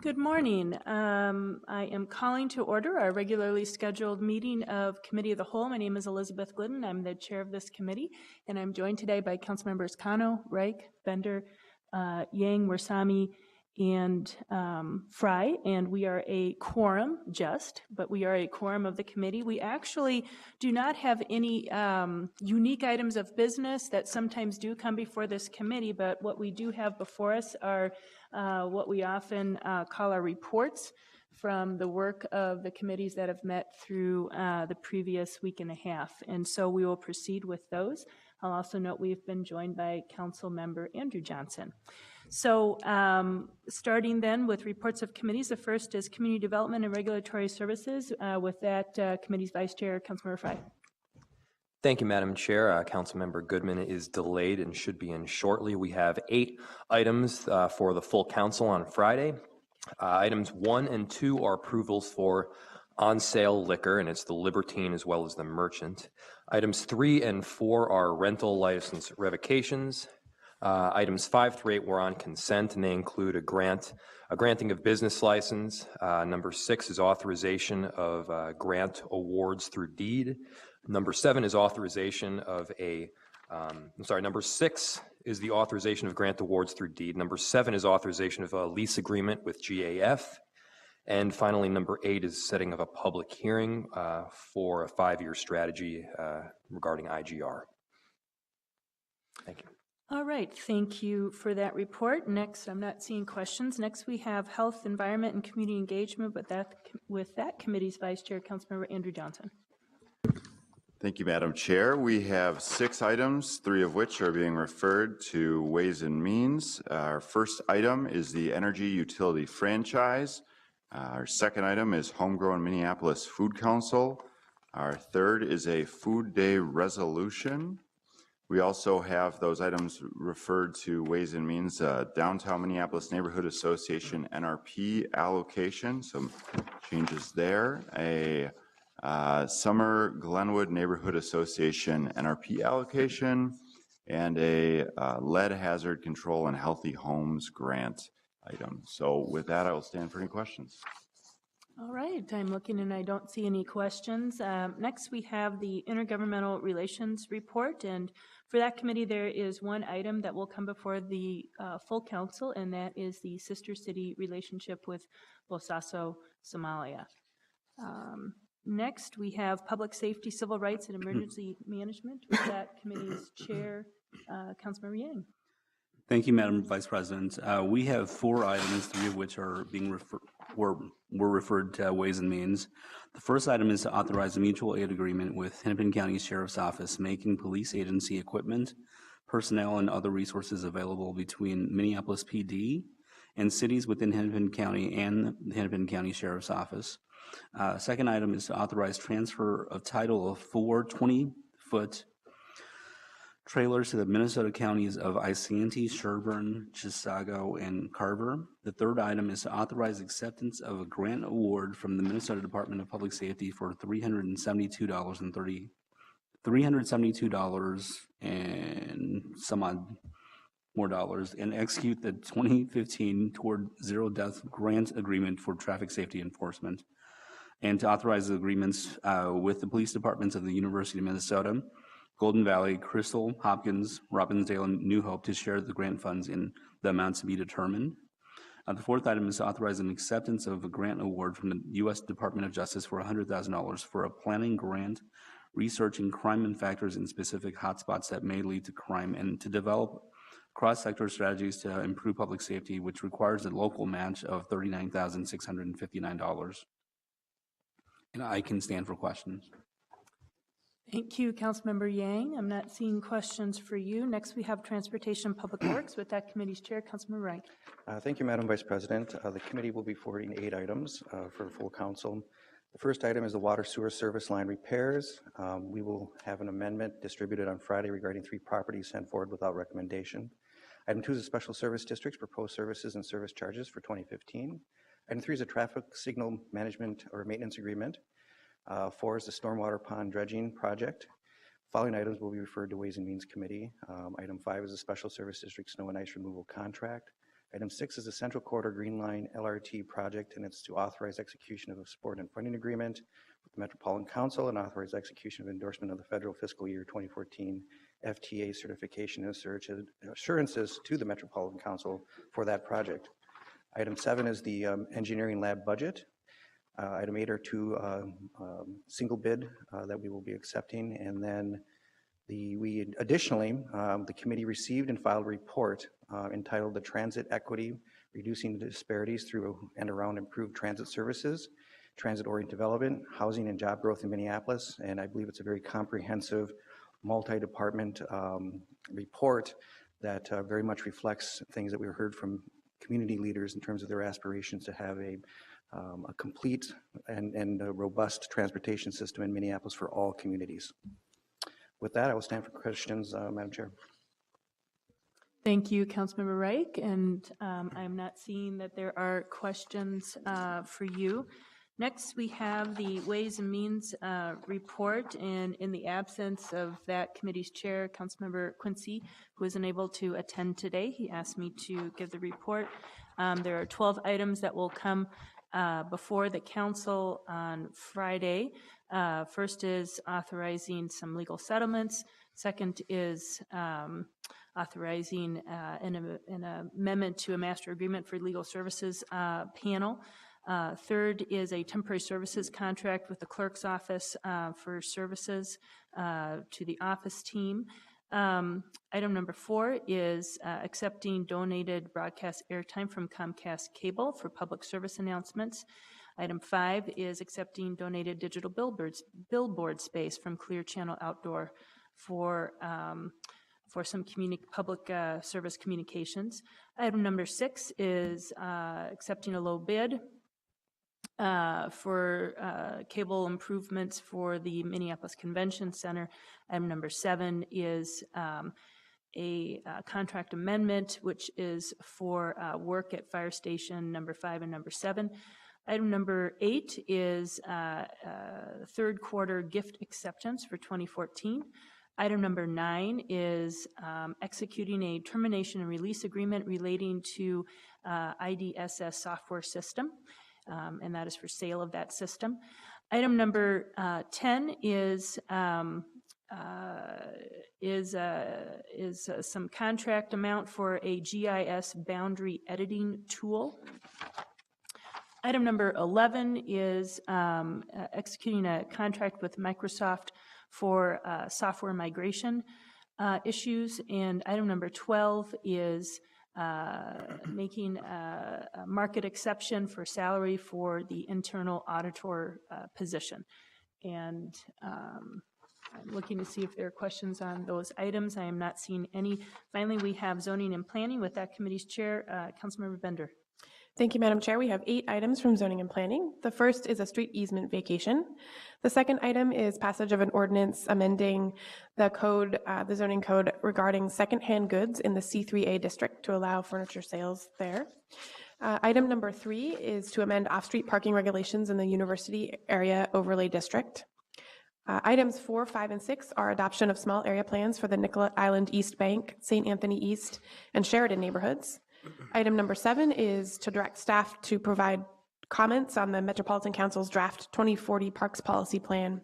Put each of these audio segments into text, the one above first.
Good morning. I am calling to order our regularly scheduled meeting of Committee of the Whole. My name is Elizabeth Glidden. I'm the chair of this committee, and I'm joined today by Council Members Kano, Reich, Bender, Yang, Warsami, and Frey, and we are a quorum, but we are a quorum of the committee. We actually do not have any unique items of business that sometimes do come before this committee, but what we do have before us are what we often call our reports from the work of the committees that have met through the previous week and a half. And so we will proceed with those. I'll also note we've been joined by Council Member Andrew Johnson. So starting then with reports of committees, the first is Community Development and Regulatory Services. With that, Committee's Vice Chair, Councilmember Frey. Thank you, Madam Chair. Councilmember Goodman is delayed and should be in shortly. We have 8 items for the full council on Friday. Items 1 and 2 are approvals for on-sale liquor, and it's the Libertine as well as the Merchant. Items 3 and 4 are rental license revocations. Items 5 through 8 were on consent, and they include a granting of business license. Number 6 is authorization of grant awards through deed. Number 7 is authorization of number 6 is the authorization of grant awards through deed. Number 7 is authorization of a lease agreement with GAF. And finally, number 8 is setting of a public hearing for a 5-year strategy regarding IGR. Thank you. All right, thank you for that report. Next, I'm not seeing questions. Next, we have Health, Environment, and Community Engagement with that committee's Vice Chair, Councilmember Andrew Johnson. Thank you, Madam Chair. We have 6 items, 3 of which are being referred to Ways and Means. Our first item is the Energy Utility Franchise. Our second item is Homegrown Minneapolis Food Council. Our third is a Food Day Resolution. We also have those items referred to Ways and Means, Downtown Minneapolis Neighborhood Association NRP allocation, some changes there. A Summer Glenwood Neighborhood Association NRP allocation, and a Lead Hazard Control and Healthy Homes grant item. So with that, I will stand for any questions. All right, I'm looking and I don't see any questions. Next, we have the Intergovernmental Relations Report, and for that committee, there is one item that will come before the full council, and that is the sister city relationship with Bosaso, Somalia. Next, we have Public Safety, Civil Rights, and Emergency Management with that committee's chair, Councilmember Yang. Thank you, Madam Vice President. We have 4 items, 3 of which are being were referred to Ways and Means. The first item is to authorize a mutual aid agreement with Hennepin County Sheriff's Office, making police agency equipment, personnel, and other resources available between Minneapolis PD and cities within Hennepin County and the Hennepin County Sheriff's Office. Second item is to authorize transfer of title of 4 20-foot trailers to the Minnesota counties of Isanti, Sherburne, Chisago, and Carver. The third item is to authorize acceptance of a grant award from the Minnesota Department of Public Safety for $372 and some odd more dollars, and execute the 2015 Toward Zero Death Grant Agreement for Traffic Safety Enforcement, and to authorize the agreements with the police departments of the University of Minnesota, Golden Valley, Crystal, Hopkins, Robbinsdale, and New Hope to share the grant funds in the amounts to be determined. The fourth item is to authorize an acceptance of a grant award from the U.S. Department of Justice for $100,000 for a planning grant researching crime and factors in specific hotspots that may lead to crime, and to develop cross-sector strategies to improve public safety, which requires a local match of $39,659. And I can stand for questions. Thank you, Councilmember Yang. I'm not seeing questions for you. Next, we have Transportation and Public Works with that committee's chair, Councilmember Reich. Thank you, Madam Vice President. The committee will be forwarding 8 items for full council. The first item is the water sewer service line repairs. We will have an amendment distributed on Friday regarding 3 properties sent forward without recommendation. Item 2 is the special service districts proposed services and service charges for 2015. Item 3 is a traffic signal management or maintenance agreement. 4 is the stormwater pond dredging project. Following items will be referred to Ways and Means Committee. Item 5 is the Special Service District Snow and Ice Removal Contract. Item 6 is the Central Corridor Green Line LRT project, and it's to authorize execution of a support and funding agreement with the Metropolitan Council and authorize execution of endorsement of the federal fiscal year 2014 FTA certification and assurances to the Metropolitan Council for that project. Item 7 is the engineering lab budget. Item 8 are two single bid that we will be accepting, and then additionally, the committee received and filed a report entitled "The Transit Equity: Reducing Disparities Through and Around Improved Transit Services, Transit-Oriented Development, Housing and Job Growth in Minneapolis," and I believe it's a very comprehensive, multi-department report that very much reflects things that we heard from community leaders in terms of their aspirations to have a complete and a robust transportation system in Minneapolis for all communities. With that, I will stand for questions, Madam Chair. Thank you, Councilmember Reich, and I'm not seeing that there are questions for you. Next, we have the Ways and Means report, and in the absence of that committee's chair, Councilmember Quincy, who is unable to attend today, he asked me to give the report. There are 12 items that will come before the council on Friday. First is authorizing some legal settlements. Second is authorizing an amendment to a master agreement for legal services panel. Third is a temporary services contract with the clerk's office for services to the office team. Item number 4 is accepting donated broadcast airtime from Comcast Cable for public service announcements. Item 5 is accepting donated digital billboard space from Clear Channel Outdoor for some public service communications. Item number 6 is accepting a low bid for cable improvements for the Minneapolis Convention Center. Item number 7 is a contract amendment, which is for work at Fire Station number 5 and number 7. Item number 8 is third quarter gift acceptance for 2014. Item number 9 is executing a termination and release agreement relating to IDSS software system, and that is for sale of that system. Item number 10 is some contract amount for a GIS boundary editing tool. Item number 11 is executing a contract with Microsoft for software migration issues. And item number 12 is making a market exception for salary for the internal auditor position. And I'm looking to see if there are questions on those items. I am not seeing any. Finally, we have zoning and planning with that committee's chair, Councilmember Bender. Thank you, Madam Chair. We have 8 items from zoning and planning. The first is a street easement vacation. The second item is passage of an ordinance amending the code, the zoning code regarding secondhand goods in the C3A district to allow furniture sales there. Item number 3 is to amend off-street parking regulations in the University Area Overlay District. Items 4, 5, and 6 are adoption of small area plans for the Nicollet Island East Bank, St. Anthony East, and Sheridan neighborhoods. Item number 7 is to direct staff to provide comments on the Metropolitan Council's draft 2040 Parks Policy Plan.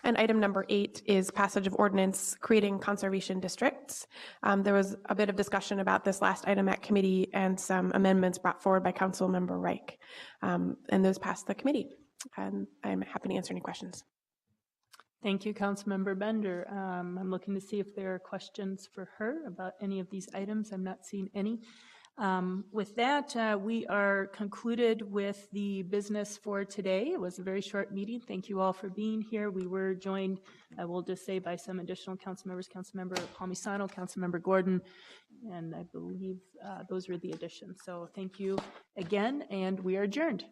And item number 8 is passage of ordinance creating conservation districts. There was a bit of discussion about this last item at committee and some amendments brought forward by Councilmember Reich. And those passed the committee. And I'm happy to answer any questions. Thank you, Councilmember Bender. I'm looking to see if there are questions for her about any of these items. I'm not seeing any. With that, we are concluded with the business for today. It was a very short meeting. Thank you all for being here. We were joined, I will just say, by some additional council members, Councilmember Palmisano, Councilmember Gordon, and I believe those were the additions. So thank you again, and we are adjourned.